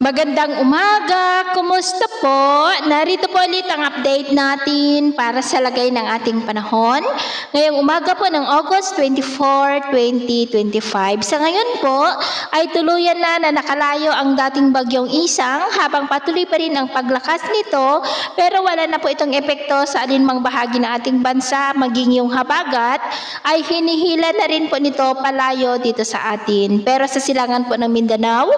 Magandang umaga! Kumusta po? Narito po ulit ang update natin para sa lagay ng ating panahon. Ngayong umaga po ng August 24, 2025. Sa ngayon po ay tuluyan na nakalayo ang dating bagyong Isang habang patuloy pa rin ang paglakas nito pero wala na po itong epekto sa alinmang bahagi ng ating bansa maging yung habagat ay hinihila na rin po nito palayo dito sa atin. Pero sa silangan po ng Mindanao,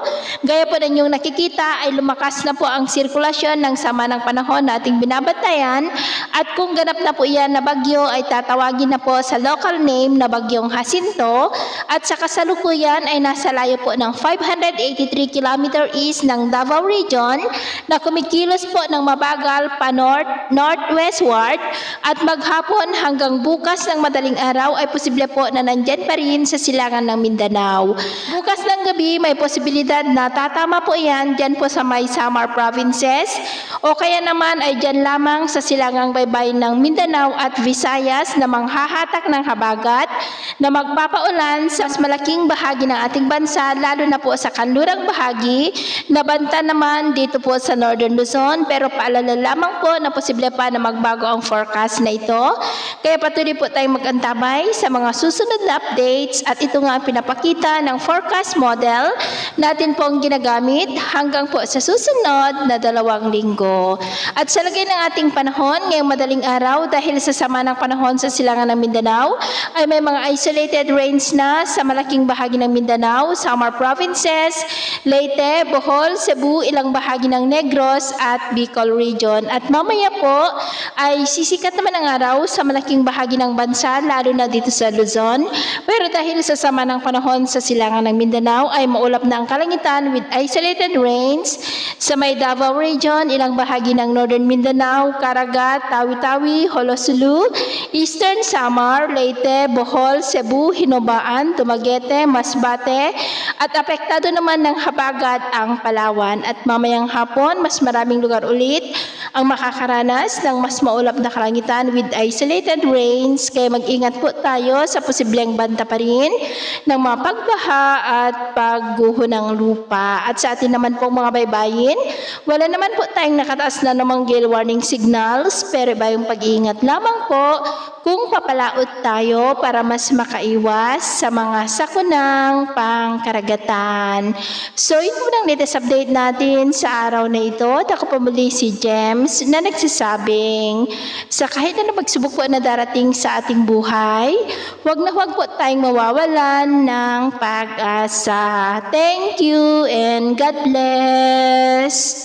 gaya po ng inyong nakikita ay lumakas na po ang sirkulasyon ng sama ng panahon na ating binabantayan at kung ganap na po iyan na bagyo ay tatawagin na po sa local name na bagyong Jacinto at sa kasalukuyan ay nasa layo po ng 583 km east ng Davao Region na kumikilos po ng mabagal pa northwestward at maghapon hanggang bukas ng madaling araw ay posible po na nandyan pa rin sa silangan ng Mindanao. Bukas ng gabi may posibilidad na tatama po yan dyan po sa may Samar provinces o kaya naman ay dyan lamang sa silangang baybay ng Mindanao at Visayas na manghahatak ng habagat na magpapaulan sa mas malaking bahagi ng ating bansa lalo na po sa kanlurang bahagi na banta naman dito po sa Northern Luzon pero paalala lamang po na posible pa na magbago ang forecast na ito kaya patuloy po tayong mag-antabay sa mga susunod na updates at ito nga ang pinapakita ng forecast model natin pong ginagamit hanggang po sa susunod na 2 linggo. At sa lagay ng ating panahon ngayong madaling araw dahil sa sama ng panahon sa silangan ng Mindanao ay may mga isolated rains na sa malaking bahagi ng Mindanao, Samar provinces, Leyte, Bohol, Cebu, ilang bahagi ng Negros at Bicol region. At mamaya po ay sisikat naman ang araw sa malaking bahagi ng bansa lalo na dito sa Luzon. Pero dahil sa sama ng panahon sa silangan ng Mindanao ay maulap na ang kalangitan with isolated rains sa may Davao region, ilang bahagi ng Northern Mindanao, Caraga, Tawi-Tawi, Holosulu, Eastern Samar, Leyte, Bohol, Cebu, Hinobaan, Dumaguete, Masbate at apektado naman ng habagat ang Palawan. At mamayang hapon, mas maraming lugar ulit ang makakaranas ng mas maulap na kalangitan with isolated rains kaya mag-ingat po tayo sa posibleng banta pa rin ng mga pagbaha at pagguho ng lupa. At sa atin naman po mga baybayin, wala naman po tayong nakataas na namang gale warning signals pero iba yung pag-iingat lamang po kung papalaot tayo para mas makaiwas sa mga sakunang pangkaragatan. So yun po ang latest update natin sa araw na ito. Ako po muli si Gems na nagsasabing sa kahit na magsubok po na darating sa ating buhay, huwag po tayong mawawalan ng pag-asa. Thank you and God bless!